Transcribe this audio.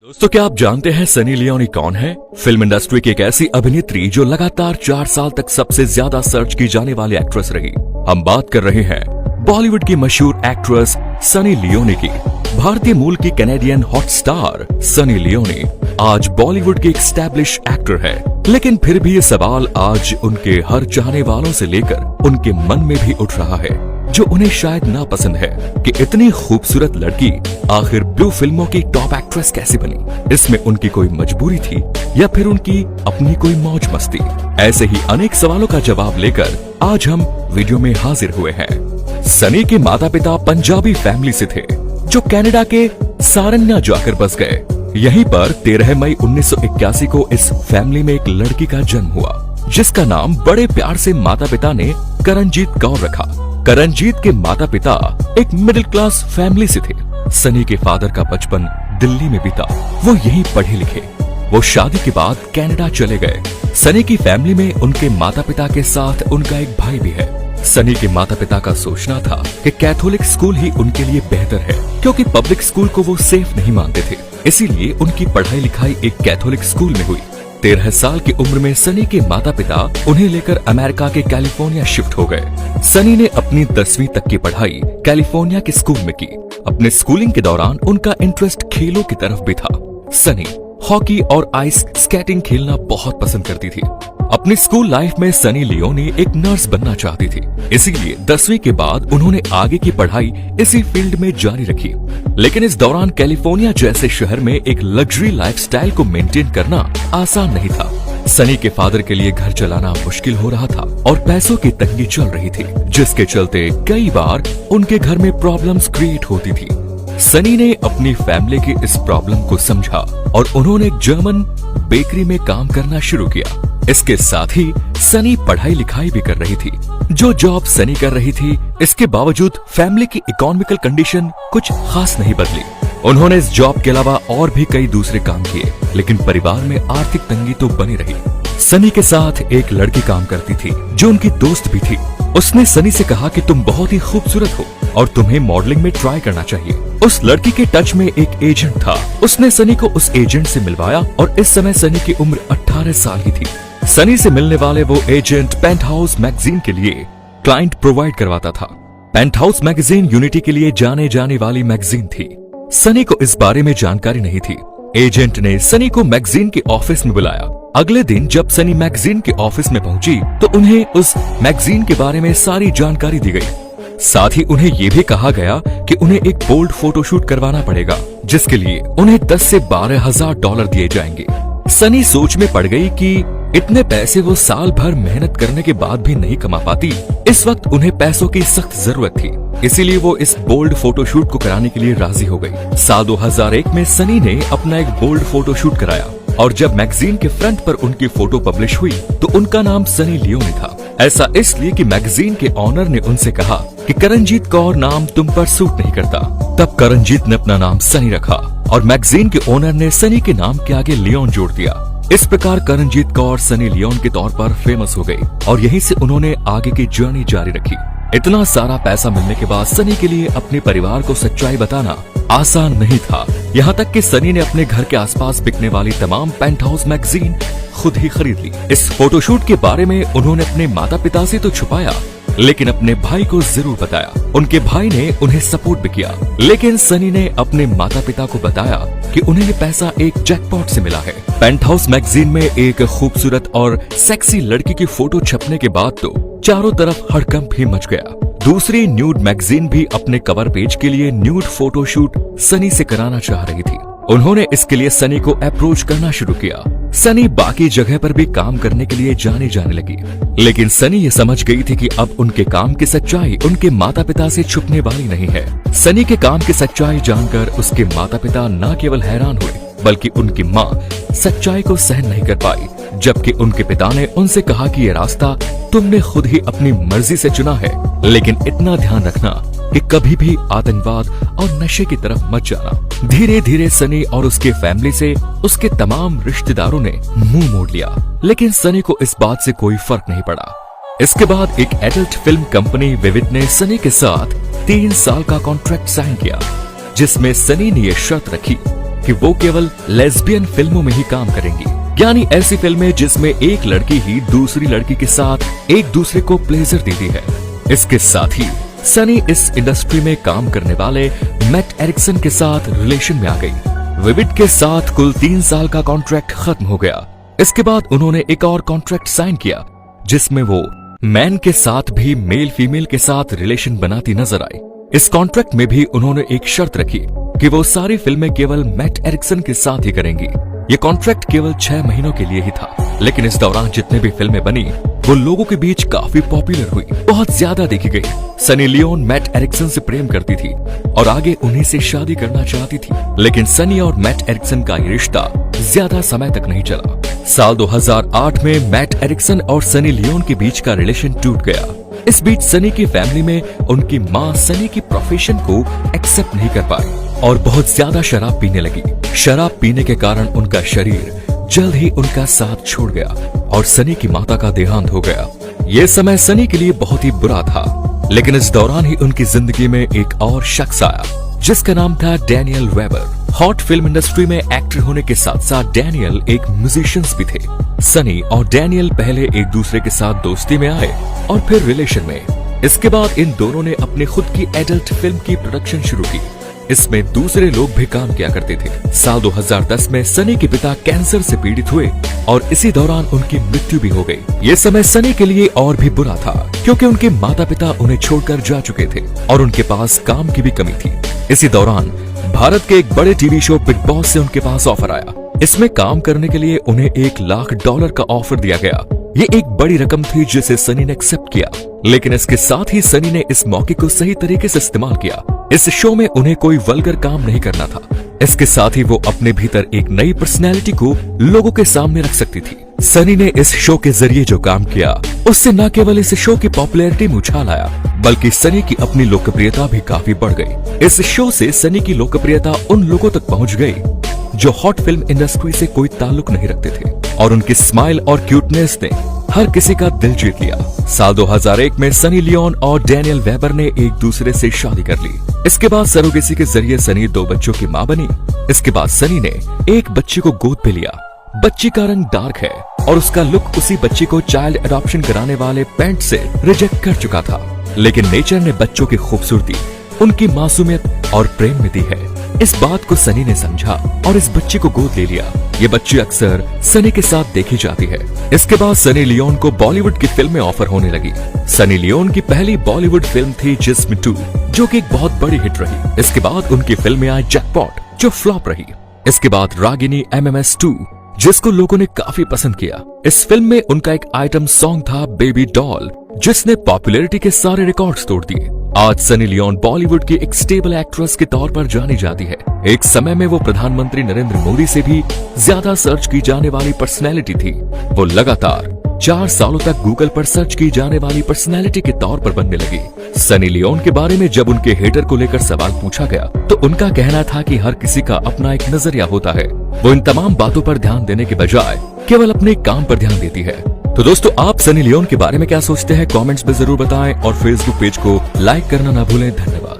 दोस्तों, क्या आप जानते हैं सनी लियोनी कौन है? फिल्म इंडस्ट्री की एक ऐसी अभिनेत्री जो लगातार 4 साल तक सबसे ज्यादा सर्च की जाने वाली एक्ट्रेस रही। हम बात कर रहे हैं बॉलीवुड की मशहूर एक्ट्रेस सनी लियोनी की। भारतीय मूल की Canadian hot star Sunny Leone आज बॉलीवुड की एक एस्टैब्लिश एक्टर है, लेकिन फिर भी ये सवाल आज उनके हर चाहने वालों से लेकर उनके मन में भी उठ रहा है, जो उन्हें शायद ना पसंद है कि इतनी खूबसूरत लड़की आखिर ब्लू फिल्मों की टॉप एक्ट्रेस कैसे बनी। इसमें उनकी कोई मजबूरी थी या फिर उनकी अपनी कोई मौज मस्ती? ऐसे ही अनेक सवालों का जवाब लेकर आज हम वीडियो में हाजिर हुए हैं। सनी के माता पिता पंजाबी फैमिली से थे, जो कनाडा के सारन्या जाकर बस गए। यहीं पर 13 मई 1981 को इस फैमिली में एक लड़की का जन्म हुआ, जिसका नाम बड़े प्यार से माता पिता ने करणजीत कौर रखा। करणजीत के माता पिता एक मिडिल क्लास फैमिली से थे। सनी के फादर का बचपन दिल्ली में बीता, वो यहीं पढ़े लिखे। वो शादी के बाद कनाडा चले गए। सनी की फैमिली में उनके माता पिता के साथ उनका एक भाई भी है। सनी के माता पिता का सोचना था कि कैथोलिक स्कूल ही उनके लिए बेहतर है, क्योंकि पब्लिक स्कूल को वो सेफ नहीं मानते थे। इसीलिए उनकी पढ़ाई लिखाई एक कैथोलिक स्कूल में हुई। 13 साल की उम्र में सनी के माता पिता उन्हें लेकर अमेरिका के कैलिफोर्निया शिफ्ट हो गए। सनी ने अपनी 10वीं तक की पढ़ाई कैलिफोर्निया के स्कूल में की। अपने स्कूलिंग के दौरान उनका इंटरेस्ट खेलों की तरफ भी था। सनी हॉकी और आइस स्केटिंग खेलना बहुत पसंद करती थी। अपनी स्कूल लाइफ में सनी लियोनी एक नर्स बनना चाहती थी, इसीलिए 10वीं के बाद उन्होंने आगे की पढ़ाई इसी फील्ड में जारी रखी। लेकिन इस दौरान कैलिफोर्निया जैसे शहर में एक लग्जरी लाइफस्टाइल को मेंटेन करना आसान नहीं था। सनी के फादर के लिए घर चलाना मुश्किल हो रहा था और पैसों की तंगी चल रही थी, जिसके चलते कई बार उनके घर में प्रॉब्लम्स क्रिएट होती थी। सनी ने अपनी फैमिली की इस प्रॉब्लम को समझा और उन्होंने एक जर्मन बेकरी में काम करना शुरू किया। इसके साथ ही सनी पढ़ाई लिखाई भी कर रही थी। जो जॉब सनी कर रही थी, इसके बावजूद फैमिली की इकोनॉमिकल कंडीशन कुछ खास नहीं बदली। उन्होंने इस जॉब के अलावा और भी कई दूसरे काम किए, लेकिन परिवार में आर्थिक तंगी तो बनी रही। सनी के साथ एक लड़की काम करती थी, जो उनकी दोस्त भी थी। उसने सनी से कहा कि तुम बहुत ही खूबसूरत हो और तुम्हें मॉडलिंग में ट्राई करना चाहिए। उस लड़की के टच में एक एजेंट था। उसने सनी को उस एजेंट से मिलवाया और इस समय सनी की उम्र 18 साल की थी। सनी से मिलने वाले वो एजेंट पेंटहाउस मैगजीन के लिए क्लाइंट प्रोवाइड करवाता था। पेंटहाउस मैगजीन यूनिटी के लिए जाने जाने वाली मैगजीन थी। सनी को इस बारे में जानकारी नहीं थी। एजेंट ने सनी को मैगजीन के ऑफिस में बुलाया। अगले दिन जब सनी मैगजीन के ऑफिस में पहुंची तो उन्हें उस मैगजीन के बारे में सारी जानकारी दी गई। साथ ही उन्हें ये भी कहा गया कि उन्हें एक बोल्ड फोटोशूट करवाना पड़ेगा, जिसके लिए उन्हें 10 से 12 हजार डॉलर दिए जाएंगे। सनी सोच में पड़ गई कि इतने पैसे वो साल भर मेहनत करने के बाद भी नहीं कमा पाती। इस वक्त उन्हें पैसों की सख्त जरूरत थी, इसीलिए वो इस बोल्ड फोटोशूट को कराने के लिए राजी हो गई। साल 2001 में सनी ने अपना एक बोल्ड फोटोशूट कराया और जब मैगजीन के फ्रंट पर उनकी फोटो पब्लिश हुई तो उनका नाम सनी लियोनी था। ऐसा इसलिए कि मैगजीन के ऑनर ने उनसे कहा कि करणजीत कौर नाम तुम पर सूट नहीं करता। तब करणजीत ने अपना नाम सनी रखा और मैगजीन के ओनर ने सनी के नाम के आगे लियोन जोड़ दिया। इस प्रकार करणजीत कौर सनी लियोन के तौर पर फेमस हो गई और यहीं से उन्होंने आगे की जर्नी जारी रखी। इतना सारा पैसा मिलने के बाद सनी के लिए अपने परिवार को सच्चाई बताना आसान नहीं था। यहाँ तक कि सनी ने अपने घर के आसपास बिकने वाली तमाम पेंटहाउस मैगजीन खुद ही खरीद ली। इस फोटोशूट के बारे में उन्होंने अपने माता पिता से तो छुपाया, लेकिन अपने भाई को जरूर बताया। उनके भाई ने उन्हें सपोर्ट भी किया, लेकिन सनी ने अपने माता पिता को बताया कि उन्हें ये पैसा एक जैकपॉट से मिला है। पेंटहाउस मैगजीन में एक खूबसूरत और सेक्सी लड़की की फोटो छपने के बाद तो चारों तरफ हड़कंप ही मच गया। दूसरी न्यूड मैगजीन भी अपने कवर पेज के लिए न्यूड फोटोशूट सनी से कराना चाह रही थी। उन्होंने इसके लिए सनी को अप्रोच करना शुरू किया। सनी बाकी जगह पर भी काम करने के लिए जाने लगी, लेकिन सनी ये समझ गई थी कि अब उनके काम की सच्चाई उनके माता पिता से छुपने वाली नहीं है। सनी के काम की सच्चाई जानकर उसके माता पिता न केवल हैरान हुए, बल्कि उनकी माँ सच्चाई को सहन नहीं कर पाई। जबकि उनके पिता ने उनसे कहा कि ये रास्ता तुमने खुद ही अपनी मर्जी से चुना है, लेकिन इतना ध्यान रखना कि कभी भी आतंकवाद और नशे की तरफ मत जाना। धीरे धीरे सनी और उसके फैमिली से उसके तमाम रिश्तेदारों ने मुंह मोड़ लिया, लेकिन सनी को इस बात से कोई फर्क नहीं पड़ा। इसके बाद एक एडल्ट फिल्म कंपनी विविड ने सनी के साथ 3 साल का कॉन्ट्रैक्ट साइन किया, जिसमें सनी ने ये शर्त रखी कि वो केवल लेस्बियन फिल्मों में ही काम करेंगी, यानी ऐसी फिल्में जिसमें एक लड़की ही दूसरी लड़की के साथ एक दूसरे को प्लेजर देती है। इसके साथ ही सनी इस इंडस्ट्री में काम करने वाले मैट एरिक्सन के साथ रिलेशन में आ गई। विविड के साथ कुल 3 साल का कॉन्ट्रैक्ट खत्म हो गया। इसके बाद उन्होंने एक और कॉन्ट्रैक्ट साइन किया जिसमें वो मैन के साथ भी मेल फीमेल के साथ रिलेशन बनाती नजर आई। इस कॉन्ट्रैक्ट में भी उन्होंने एक शर्त रखी कि वो सारी फिल्में केवल मैट एरिक्सन के साथ ही करेंगी। ये कॉन्ट्रैक्ट केवल 6 महीनों के लिए ही था, लेकिन इस दौरान जितने भी फिल्में बनी वो लोगों के बीच काफी पॉपुलर हुई, बहुत ज्यादा देखी गई। सनी लियोन मैट एरिक्सन से प्रेम करती थी और आगे उन्हीं से शादी करना चाहती थी, लेकिन सनी और मैट एरिक्सन का ये रिश्ता ज्यादा समय तक नहीं चला। साल 2008 में मैट एरिक्सन और सनी लियोन के बीच का रिलेशन टूट गया। इस बीच सनी की फैमिली में उनकी माँ सनी की प्रोफेशन को एक्सेप्ट नहीं कर पाई और बहुत ज्यादा शराब पीने लगी। शराब पीने के कारण उनका शरीर जल्द ही उनका साथ छोड़ गया और सनी की माता का देहांत हो गया। ये समय सनी के लिए बहुत ही बुरा था, लेकिन इस दौरान ही उनकी जिंदगी में एक और शख्स आया जिसका नाम था Daniel weber. Hot film industry में एक्टर होने के साथ साथ डैनियल एक म्यूजिशियंस भी थे। सनी और डैनियल पहले एक दूसरे के साथ दोस्ती में आए और फिर रिलेशन में। इसके बाद इन दोनों ने अपनी खुद की एडल्ट फिल्म की प्रोडक्शन शुरू की। इसमें दूसरे लोग भी काम किया करते थे। साल 2010 में सनी के पिता कैंसर से पीड़ित हुए और इसी दौरान उनकी मृत्यु भी हो गई। ये समय सनी के लिए और भी बुरा था क्योंकि उनके माता पिता उन्हें छोड़कर जा चुके थे और उनके पास काम की भी कमी थी। इसी दौरान भारत के एक बड़े टीवी शो बिग बॉस से उनके पास ऑफर आया। इसमें काम करने के लिए उन्हें $1 लाख का ऑफर दिया गया। ये एक बड़ी रकम थी जिसे सनी ने एक्सेप्ट किया, लेकिन इसके साथ ही सनी ने इस मौके को सही तरीके से इस्तेमाल किया। इस शो में उन्हें कोई वल्गर काम नहीं करना था। इसके साथ ही वो अपने भीतर एक नई पर्सनैलिटी को लोगों के सामने रख सकती थी। सनी ने इस शो के जरिए जो काम किया उससे न केवल इस शो की पॉपुलैरिटी में उछाल आया, बल्कि सनी की अपनी लोकप्रियता भी काफी बढ़ गई। इस शो से सनी की लोकप्रियता उन लोगों तक पहुंच गई जो हॉट फिल्म इंडस्ट्री से कोई ताल्लुक नहीं रखते थे और उनकी स्माइल और क्यूटनेस ने हर किसी का दिल जीत लिया। साल 2001 में सनी लियोन और डैनियल वेबर ने एक दूसरे से शादी कर ली। इसके बाद सरोगेसी के जरिए सनी 2 बच्चों की मां बनी। इसके बाद सनी ने एक बच्चे को गोद पे लिया। बच्ची का रंग डार्क है और उसका लुक उसी बच्ची को चाइल्ड अडॉप्शन कराने वाले पेरेंट से रिजेक्ट कर चुका था, लेकिन नेचर ने बच्चों की खूबसूरती, उनकी मासूमियत और प्रेम में दी है। इस बात को सनी ने समझा और इस बच्ची को गोद ले लिया। ये बच्ची अक्सर सनी के साथ देखी जाती है। इसके बाद सनी लियोन को बॉलीवुड की फिल्में ऑफर होने लगी। सनी लियोन की पहली बॉलीवुड फिल्म थी जिस्म 2, जो कि एक बहुत बड़ी हिट रही। इसके बाद उनकी फिल्में आई जैकपॉट, जो फ्लॉप रही। इसके बाद रागिनी MMS 2, जिसको लोगों ने काफी पसंद किया। इस फिल्म में उनका एक आइटम सॉन्ग था बेबी डॉल, जिसने पॉपुलैरिटी के सारे रिकॉर्ड्स तोड़ दिए। आज सनी लियोन बॉलीवुड की एक स्टेबल एक्ट्रेस के तौर पर जानी जाती है। एक समय में वो प्रधानमंत्री नरेंद्र मोदी से भी ज्यादा सर्च की जाने वाली पर्सनैलिटी थी। वो लगातार 4 सालों तक गूगल पर सर्च की जाने वाली पर्सनैलिटी के तौर पर बनने लगी। सनी लियोन के बारे में जब उनके हेटर को लेकर सवाल पूछा गया तो उनका कहना था कि हर किसी का अपना एक नजरिया होता है। वो इन तमाम बातों पर ध्यान देने के बजाय केवल अपने काम पर ध्यान देती है। तो दोस्तों, आप सनी लियोन के बारे में क्या सोचते हैं? कमेंट्स में जरूर बताएं और फेसबुक पेज को लाइक करना ना भूलें। धन्यवाद।